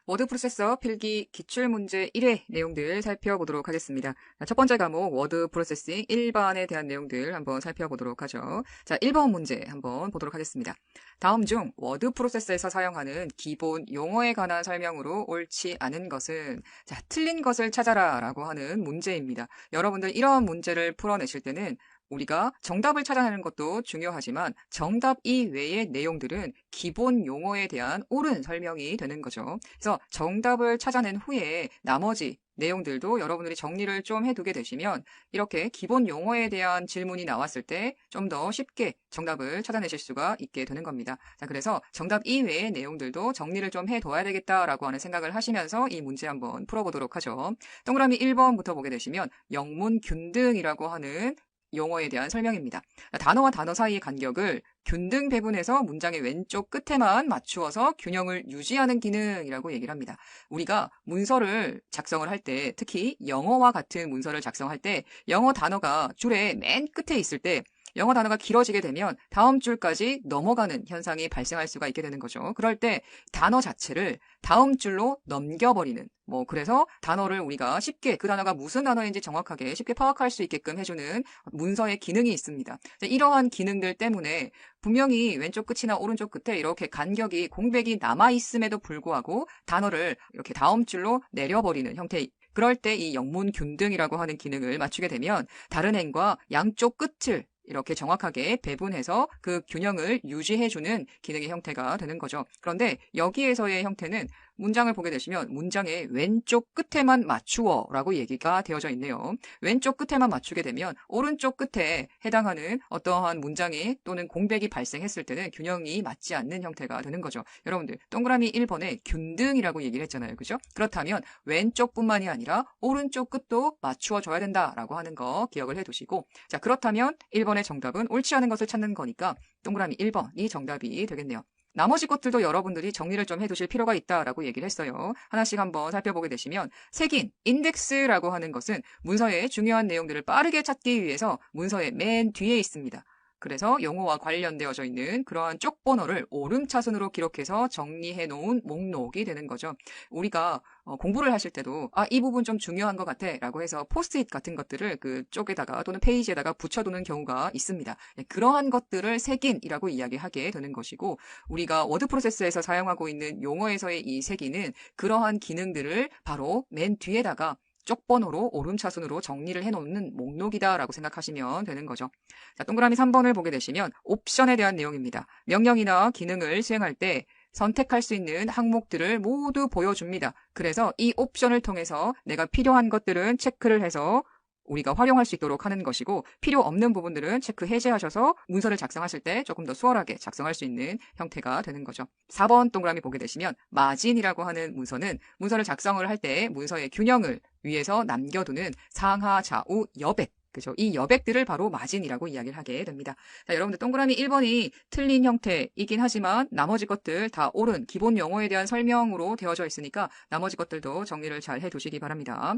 워드 프로세서 필기 기출문제 1회 내용들 살펴보도록 하겠습니다. 첫 번째 과목 워드 프로세싱 1번에 대한 내용들 한번 살펴보도록 하죠. 자, 1번 문제 한번 보도록 하겠습니다. 다음 중 워드 프로세서에서 사용하는 기본 용어에 관한 설명으로 옳지 않은 것은 틀린 것을 찾아라 라고 하는 문제입니다. 여러분들 이런 문제를 풀어내실 때는 우리가 정답을 찾아내는 것도 중요하지만 정답 이외의 내용들은 기본 용어에 대한 옳은 설명이 되는 거죠. 그래서 정답을 찾아낸 후에 나머지 내용들도 여러분들이 정리를 좀 해두게 되시면 이렇게 기본 용어에 대한 질문이 나왔을 때 좀 더 쉽게 정답을 찾아내실 수가 있게 되는 겁니다. 자, 그래서 정답 이외의 내용들도 정리를 좀 해둬야 되겠다라고 하는 생각을 하시면서 이 문제 한번 풀어보도록 하죠. 동그라미 1번부터 보게 되시면 영문균등이라고 하는 용어에 대한 설명입니다. 단어와 단어 사이의 간격을 균등 배분해서 문장의 왼쪽 끝에만 맞추어서 균형을 유지하는 기능이라고 얘기를 합니다. 우리가 문서를 작성을 할 때, 특히 영어와 같은 문서를 작성할 때 영어 단어가 줄의 맨 끝에 있을 때 영어 단어가 길어지게 되면 다음 줄까지 넘어가는 현상이 발생할 수가 있게 되는 거죠. 그럴 때 단어 자체를 다음 줄로 넘겨버리는, 그래서 단어를 우리가 쉽게 그 단어가 무슨 단어인지 정확하게 쉽게 파악할 수 있게끔 해주는 문서의 기능이 있습니다. 이러한 기능들 때문에 분명히 왼쪽 끝이나 오른쪽 끝에 이렇게 간격이 공백이 남아있음에도 불구하고 단어를 이렇게 다음 줄로 내려버리는 형태, 그럴 때 이 영문균등이라고 하는 기능을 맞추게 되면 다른 행과 양쪽 끝을 이렇게 정확하게 배분해서 그 균형을 유지해주는 기능의 형태가 되는 거죠. 그런데 여기에서의 형태는 문장을 보게 되시면 문장의 왼쪽 끝에만 맞추어 라고 얘기가 되어져 있네요. 왼쪽 끝에만 맞추게 되면 오른쪽 끝에 해당하는 어떠한 문장이 또는 공백이 발생했을 때는 균형이 맞지 않는 형태가 되는 거죠. 여러분들 동그라미 1번에 균등이라고 얘기를 했잖아요. 그죠? 그렇다면 왼쪽뿐만이 아니라 오른쪽 끝도 맞추어 줘야 된다라고 하는 거 기억을 해두시고, 자, 그렇다면 1번의 정답은 옳지 않은 것을 찾는 거니까 동그라미 1번이 정답이 되겠네요. 나머지 것들도 여러분들이 정리를 좀 해두실 필요가 있다라고 얘기를 했어요. 하나씩 한번 살펴보게 되시면 색인, 인덱스라고 하는 것은 문서의 중요한 내용들을 빠르게 찾기 위해서 문서의 맨 뒤에 있습니다. 그래서 용어와 관련되어져 있는 그러한 쪽번호를 오름차순으로 기록해서 정리해 놓은 목록이 되는 거죠. 우리가 공부를 하실 때도 이 부분 좀 중요한 것 같아 라고 해서 포스트잇 같은 것들을 그 쪽에다가 또는 페이지에다가 붙여두는 경우가 있습니다. 그러한 것들을 색인이라고 이야기하게 되는 것이고, 우리가 워드 프로세서에서 사용하고 있는 용어에서의 이 색인은 그러한 기능들을 바로 맨 뒤에다가 쪽번호로 오름차순으로 정리를 해놓는 목록이다라고 생각하시면 되는 거죠. 자, 동그라미 3번을 보게 되시면 옵션에 대한 내용입니다. 명령이나 기능을 수행할 때 선택할 수 있는 항목들을 모두 보여줍니다. 그래서 이 옵션을 통해서 내가 필요한 것들은 체크를 해서 우리가 활용할 수 있도록 하는 것이고, 필요 없는 부분들은 체크 해제하셔서 문서를 작성하실 때 조금 더 수월하게 작성할 수 있는 형태가 되는 거죠. 4번 동그라미 보게 되시면 마진이라고 하는 문서는 문서를 작성을 할 때 문서의 균형을 위해서 남겨두는 상하 좌우 여백, 그죠? 이 여백들을 바로 마진이라고 이야기를 하게 됩니다. 자, 여러분들 동그라미 1번이 틀린 형태이긴 하지만 나머지 것들 다 옳은 기본 용어에 대한 설명으로 되어져 있으니까 나머지 것들도 정리를 잘 해두시기 바랍니다.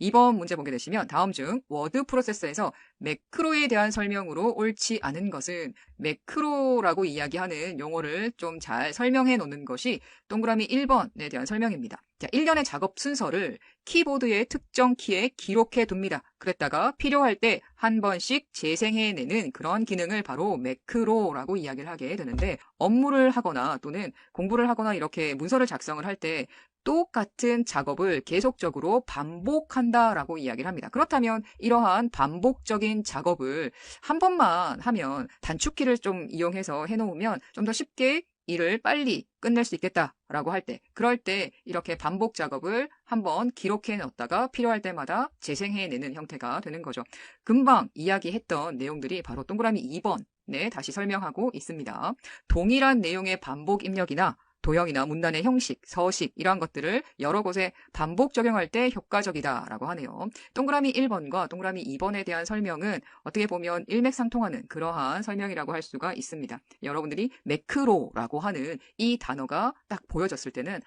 2번 문제 보게 되시면 다음 중 워드 프로세서에서 매크로에 대한 설명으로 옳지 않은 것은, 매크로라고 이야기하는 용어를 좀 잘 설명해 놓는 것이 동그라미 1번에 대한 설명입니다. 자, 일련의 작업 순서를 키보드의 특정 키에 기록해 둡니다. 그랬다가 필요할 때 한 번씩 재생해내는 그런 기능을 바로 매크로라고 이야기를 하게 되는데, 업무를 하거나 또는 공부를 하거나 이렇게 문서를 작성을 할 때 똑같은 작업을 계속적으로 반복한다라고 이야기를 합니다. 그렇다면 이러한 반복적인 작업을 한 번만 하면 단축키를 좀 이용해서 해놓으면 좀 더 쉽게 일을 빨리 끝낼 수 있겠다라고 할 때, 그럴 때 이렇게 반복 작업을 한번 기록해 놨다가 필요할 때마다 재생해내는 형태가 되는 거죠. 금방 이야기했던 내용들이 바로 동그라미 2번에 다시 설명하고 있습니다. 동일한 내용의 반복 입력이나 도형이나 문단의 형식, 서식 이러한 것들을 여러 곳에 반복 적용할 때 효과적이다라고 하네요. 동그라미 1번과 동그라미 2번에 대한 설명은 어떻게 보면 일맥상통하는 그러한 설명이라고 할 수가 있습니다. 여러분들이 매크로라고 하는 이 단어가 딱 보여졌을 때는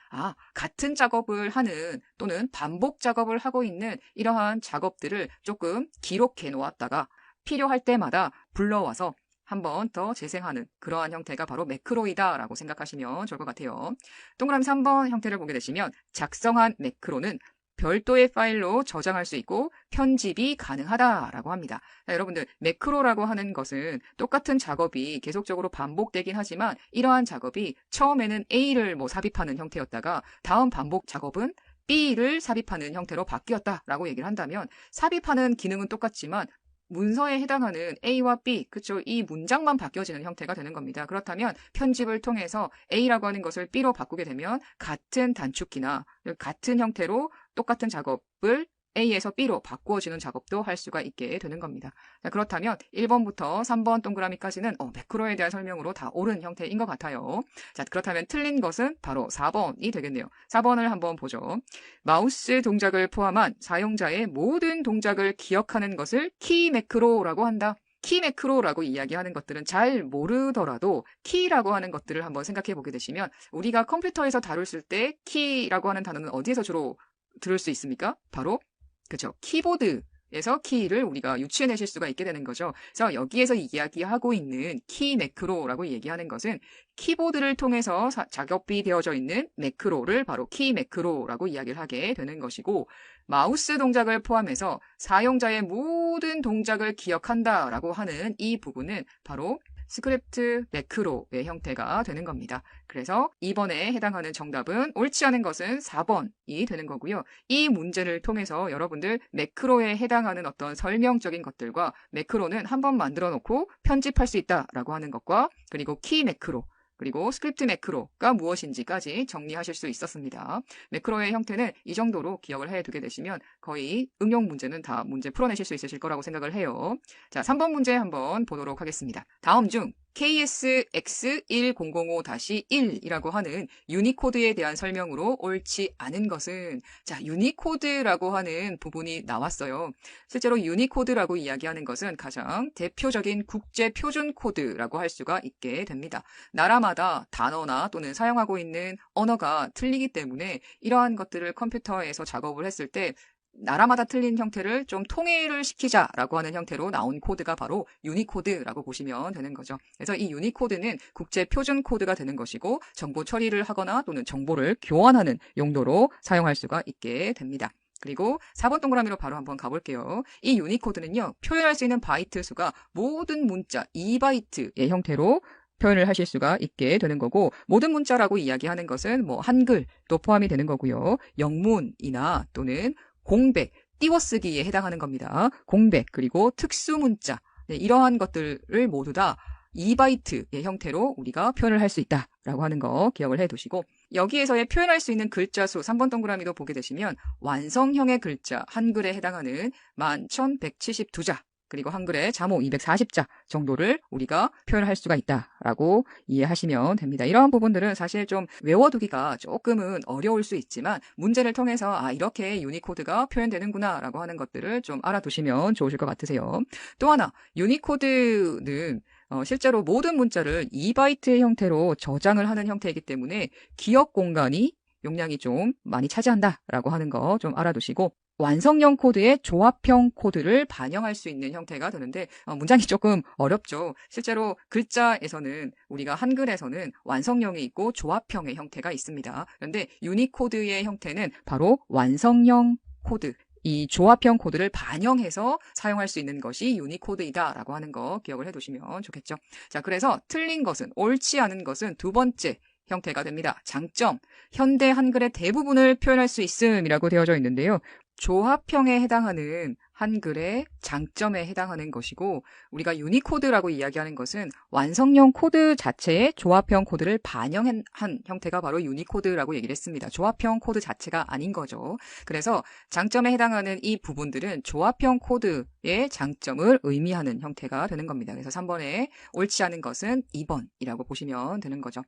같은 작업을 하는 또는 반복 작업을 하고 있는 이러한 작업들을 조금 기록해 놓았다가 필요할 때마다 불러와서 한 번 더 재생하는 그러한 형태가 바로 매크로이다라고 생각하시면 좋을 것 같아요. 동그라미 3번 형태를 보게 되시면 작성한 매크로는 별도의 파일로 저장할 수 있고 편집이 가능하다라고 합니다. 자, 여러분들 매크로라고 하는 것은 똑같은 작업이 계속적으로 반복되긴 하지만 이러한 작업이 처음에는 A를 삽입하는 형태였다가 다음 반복 작업은 B를 삽입하는 형태로 바뀌었다라고 얘기를 한다면 삽입하는 기능은 똑같지만 문서에 해당하는 A와 B, 그쵸? 이 문장만 바뀌어지는 형태가 되는 겁니다. 그렇다면 편집을 통해서 A라고 하는 것을 B로 바꾸게 되면 같은 단축키나 같은 형태로 똑같은 작업을 A에서 B로 바꾸어지는 작업도 할 수가 있게 되는 겁니다. 자, 그렇다면 1번부터 3번 동그라미까지는 매크로에 대한 설명으로 다 옳은 형태인 것 같아요. 자, 그렇다면 틀린 것은 바로 4번이 되겠네요. 4번을 한번 보죠. 마우스 동작을 포함한 사용자의 모든 동작을 기억하는 것을 키 매크로라고 한다. 키 매크로라고 이야기하는 것들은 잘 모르더라도 키라고 하는 것들을 한번 생각해 보게 되시면 우리가 컴퓨터에서 다룰 때 키라고 하는 단어는 어디에서 주로 들을 수 있습니까? 바로 그죠. 키보드에서 키를 우리가 유추해내실 수가 있게 되는 거죠. 그래서 여기에서 이야기하고 있는 키 매크로라고 얘기하는 것은 키보드를 통해서 작업이 되어져 있는 매크로를 바로 키 매크로라고 이야기를 하게 되는 것이고 마우스 동작을 포함해서 사용자의 모든 동작을 기억한다라고 하는 이 부분은 바로 스크립트 매크로의 형태가 되는 겁니다. 그래서 2번에 해당하는 정답은 옳지 않은 것은 4번이 되는 거고요. 이 문제를 통해서 여러분들 매크로에 해당하는 어떤 설명적인 것들과 매크로는 한번 만들어 놓고 편집할 수 있다라고 하는 것과 그리고 키 매크로 그리고 스크립트 매크로가 무엇인지까지 정리하실 수 있었습니다. 매크로의 형태는 이 정도로 기억을 해두게 되시면 거의 응용 문제는 다 문제 풀어내실 수 있으실 거라고 생각을 해요. 자, 3번 문제 한번 보도록 하겠습니다. 다음 중 KSX1005-1이라고 하는 유니코드에 대한 설명으로 옳지 않은 것은 자, 유니코드라고 하는 부분이 나왔어요. 실제로 유니코드라고 이야기하는 것은 가장 대표적인 국제 표준 코드라고 할 수가 있게 됩니다. 나라마다 단어나 또는 사용하고 있는 언어가 틀리기 때문에 이러한 것들을 컴퓨터에서 작업을 했을 때 나라마다 틀린 형태를 좀 통일을 시키자라고 하는 형태로 나온 코드가 바로 유니코드라고 보시면 되는 거죠. 그래서 이 유니코드는 국제 표준 코드가 되는 것이고 정보 처리를 하거나 또는 정보를 교환하는 용도로 사용할 수가 있게 됩니다. 그리고 4번 동그라미로 바로 한번 가볼게요. 이 유니코드는요, 표현할 수 있는 바이트 수가 모든 문자 2바이트의 형태로 표현을 하실 수가 있게 되는 거고 모든 문자라고 이야기하는 것은 한글도 포함이 되는 거고요. 영문이나 또는 공백, 띄워쓰기에 해당하는 겁니다. 공백, 그리고 특수문자, 이러한 것들을 모두 다 2바이트의 형태로 우리가 표현을 할 수 있다라고 하는 거 기억을 해두시고 여기에서의 표현할 수 있는 글자 수 3번 동그라미도 보게 되시면 완성형의 글자, 한글에 해당하는 11,172자 그리고 한글의 자모 240자 정도를 우리가 표현할 수가 있다라고 이해하시면 됩니다. 이러한 부분들은 사실 좀 외워두기가 조금은 어려울 수 있지만 문제를 통해서 이렇게 유니코드가 표현되는구나 라고 하는 것들을 좀 알아두시면 좋으실 것 같으세요. 또 하나, 유니코드는 실제로 모든 문자를 2바이트의 형태로 저장을 하는 형태이기 때문에 기억 공간이 용량이 좀 많이 차지한다라고 하는 거 좀 알아두시고 완성형 코드의 조합형 코드를 반영할 수 있는 형태가 되는데 문장이 조금 어렵죠. 실제로 글자에서는 우리가 한글에서는 완성형이 있고 조합형의 형태가 있습니다. 그런데 유니코드의 형태는 바로 완성형 코드, 이 조합형 코드를 반영해서 사용할 수 있는 것이 유니코드이다라고 하는 거 기억을 해두시면 좋겠죠. 자, 그래서 틀린 것은, 옳지 않은 것은 두 번째 형태가 됩니다. 장점, 현대 한글의 대부분을 표현할 수 있음이라고 되어져 있는데요. 조합형에 해당하는 한글의 장점에 해당하는 것이고 우리가 유니코드라고 이야기하는 것은 완성형 코드 자체의 조합형 코드를 반영한 형태가 바로 유니코드라고 얘기를 했습니다. 조합형 코드 자체가 아닌 거죠. 그래서 장점에 해당하는 이 부분들은 조합형 코드의 장점을 의미하는 형태가 되는 겁니다. 그래서 3번에 옳지 않은 것은 2번이라고 보시면 되는 거죠.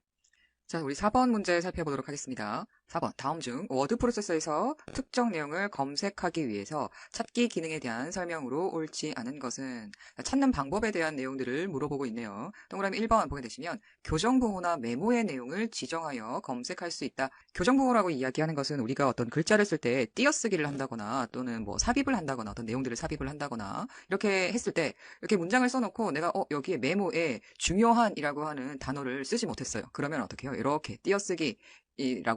자, 우리 4번 문제 살펴보도록 하겠습니다. 4번, 다음 중 워드 프로세서에서 특정 내용을 검색하기 위해서 찾기 기능에 대한 설명으로 옳지 않은 것은 찾는 방법에 대한 내용들을 물어보고 있네요. 동그라미 1번 보게 되시면 교정부호나 메모의 내용을 지정하여 검색할 수 있다. 교정부호라고 이야기하는 것은 우리가 어떤 글자를 쓸 때 띄어쓰기를 한다거나 또는 뭐 삽입을 한다거나 어떤 내용들을 삽입을 한다거나 이렇게 했을 때 이렇게 문장을 써놓고 내가 여기에 메모에 중요한이라고 하는 단어를 쓰지 못했어요. 그러면 어떻게 해요? 이렇게 띄어쓰기라고